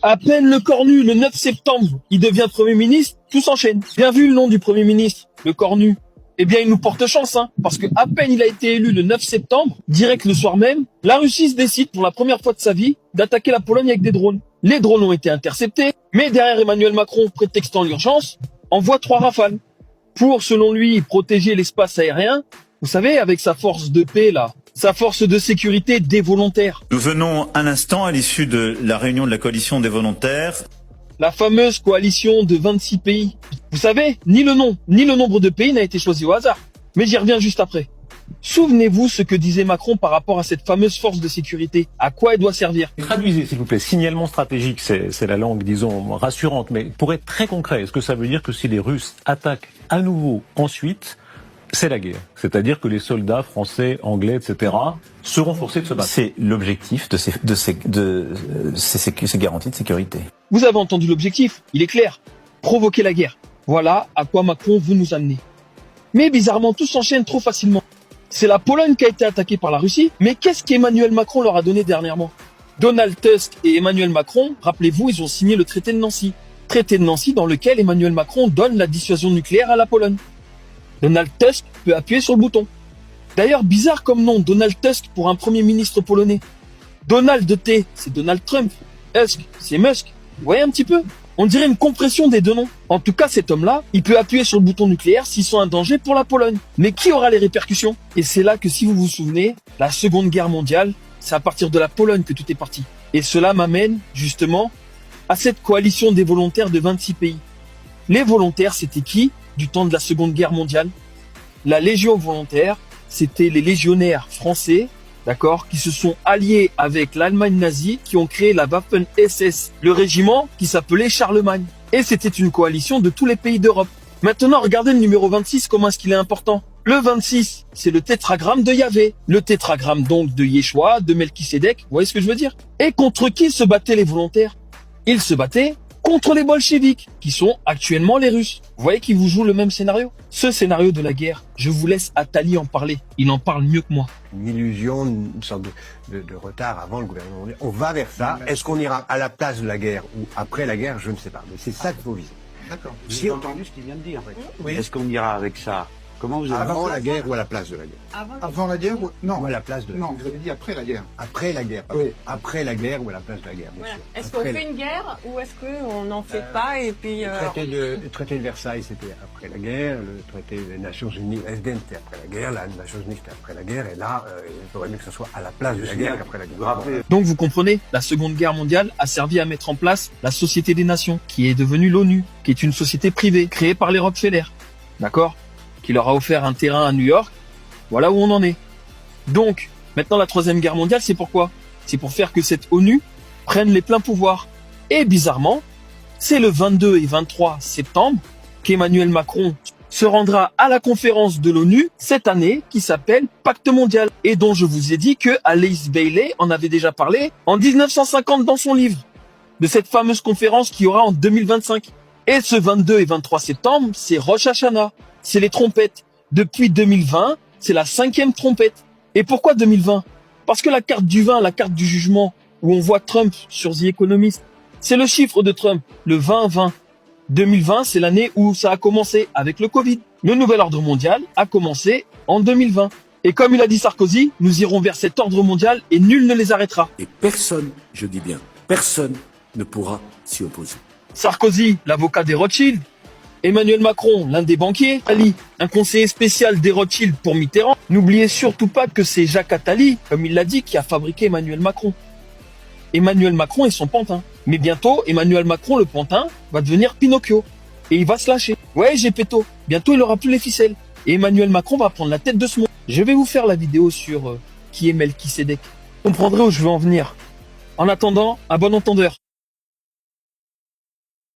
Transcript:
À peine le cornu, le 9 septembre, il devient Premier ministre, tout s'enchaîne. Bien vu le nom du Premier ministre, le cornu. Eh bien, il nous porte chance, parce que à peine il a été élu le 9 septembre, direct le soir même, la Russie se décide pour la première fois de sa vie d'attaquer la Pologne avec des drones. Les drones ont été interceptés, mais derrière Emmanuel Macron, prétextant l'urgence, envoie 3 rafales pour, selon lui, protéger l'espace aérien. Vous savez, avec sa force de paix, là, sa force de sécurité des volontaires. Nous venons un instant à l'issue de la réunion de la coalition des volontaires. La fameuse coalition de 26 pays. Vous savez, ni le nom, ni le nombre de pays n'a été choisi au hasard. Mais j'y reviens juste après. Souvenez-vous ce que disait Macron par rapport à cette fameuse force de sécurité. À quoi elle doit servir? Traduisez, s'il vous plaît. Signalement stratégique, c'est la langue, disons, rassurante. Mais pour être très concret, est-ce que ça veut dire que si les Russes attaquent à nouveau ensuite, c'est la guerre? C'est-à-dire que les soldats français, anglais, etc. seront forcés de se battre? C'est l'objectif de ces garanties de sécurité. Vous avez entendu l'objectif, il est clair. Provoquer la guerre. Voilà à quoi Macron veut nous amener. Mais bizarrement, tout s'enchaîne trop facilement. C'est la Pologne qui a été attaquée par la Russie, mais qu'est-ce qu'Emmanuel Macron leur a donné dernièrement? Donald Tusk et Emmanuel Macron, rappelez-vous, ils ont signé le traité de Nancy. Traité de Nancy dans lequel Emmanuel Macron donne la dissuasion nucléaire à la Pologne. Donald Tusk peut appuyer sur le bouton. D'ailleurs, bizarre comme nom, Donald Tusk pour un premier ministre polonais. Donald de T, c'est Donald Trump. Tusk, c'est Musk. Vous voyez un petit peu? On dirait une compression des deux noms. En tout cas, cet homme-là, il peut appuyer sur le bouton nucléaire s'ils sont un danger pour la Pologne. Mais qui aura les répercussions? Et c'est là que, si vous vous souvenez, la Seconde Guerre mondiale, c'est à partir de la Pologne que tout est parti. Et cela m'amène, justement, à cette coalition des volontaires de 26 pays. Les volontaires, c'était qui du temps de la Seconde Guerre mondiale? La Légion volontaire, c'était les légionnaires français, d'accord, qui se sont alliés avec l'Allemagne nazie, qui ont créé la Waffen-SS, le régiment qui s'appelait Charlemagne. Et c'était une coalition de tous les pays d'Europe. Maintenant, regardez le numéro 26, comment est-ce qu'il est important. Le 26, c'est le tétragramme de Yahvé. Le tétragramme donc de Yeshua, de Melchisédek, vous voyez ce que je veux dire? Et contre qui se battaient les volontaires? Ils se battaient contre les bolcheviks, qui sont actuellement les Russes. Vous voyez qu'ils vous jouent le même scénario? Ce scénario de la guerre, je vous laisse Attali en parler. Il en parle mieux que moi. Une illusion, une sorte de retard avant le gouvernement. On va vers ça. Est-ce qu'on ira à la place de la guerre ou après la guerre? Je ne sais pas. Mais c'est ça qu'il faut viser. D'accord. Vous avez entendu ce qu'il vient de dire. Oui. Est-ce qu'on ira avec ça? Comment vous avez... Avant la guerre ou à la place de la guerre? Avant la guerre ou... Non. Ou à la place de la guerre. Non, vous avez dit après la guerre. Après la guerre. Oui. Après la guerre ou à la place de la guerre, bien Voilà. sûr. Est-ce qu'on fait une guerre ou est-ce qu'on n'en fait pas et puis... Le traité de Versailles, c'était après la guerre. Le traité des Nations Unies, SDN, c'était après la guerre. La Nations Unies, c'était après la guerre. Et là, il faudrait mieux que ce soit à la place de la guerre qu'après la guerre. Donc vous comprenez, la Seconde Guerre mondiale a servi à mettre en place la Société des Nations, qui est devenue l'ONU, qui est une société privée, créée par les Rockefeller. D'accord? Qui leur a offert un terrain à New York. Voilà où on en est. Donc, maintenant la Troisième Guerre mondiale, c'est pourquoi? C'est pour faire que cette ONU prenne les pleins pouvoirs. Et bizarrement, c'est le 22 et 23 septembre qu'Emmanuel Macron se rendra à la conférence de l'ONU cette année qui s'appelle Pacte mondial et dont je vous ai dit que Alice Bailey en avait déjà parlé en 1950 dans son livre, de cette fameuse conférence qui aura en 2025. Et ce 22 et 23 septembre, c'est Rosh Hashanah, c'est les trompettes. Depuis 2020, c'est la 5e trompette. Et pourquoi 2020? Parce que la carte du vin, la carte du jugement, où on voit Trump sur The Economist, c'est le chiffre de Trump, le 20-20. 2020, c'est l'année où ça a commencé avec le Covid. Le nouvel ordre mondial a commencé en 2020. Et comme il a dit Sarkozy, nous irons vers cet ordre mondial et nul ne les arrêtera. Et personne, je dis bien, personne ne pourra s'y opposer. Sarkozy, l'avocat des Rothschild. Emmanuel Macron, l'un des banquiers. Ali, un conseiller spécial des Rothschild pour Mitterrand. N'oubliez surtout pas que c'est Jacques Attali, comme il l'a dit, qui a fabriqué Emmanuel Macron. Emmanuel Macron est son pantin. Mais bientôt, Emmanuel Macron, le pantin, va devenir Pinocchio. Et il va se lâcher. Ouais, j'ai péto. Bientôt, il aura plus les ficelles. Et Emmanuel Macron va prendre la tête de ce monde. Je vais vous faire la vidéo sur qui est Melchisédek. Vous comprendrez où je veux en venir. En attendant, à bon entendeur.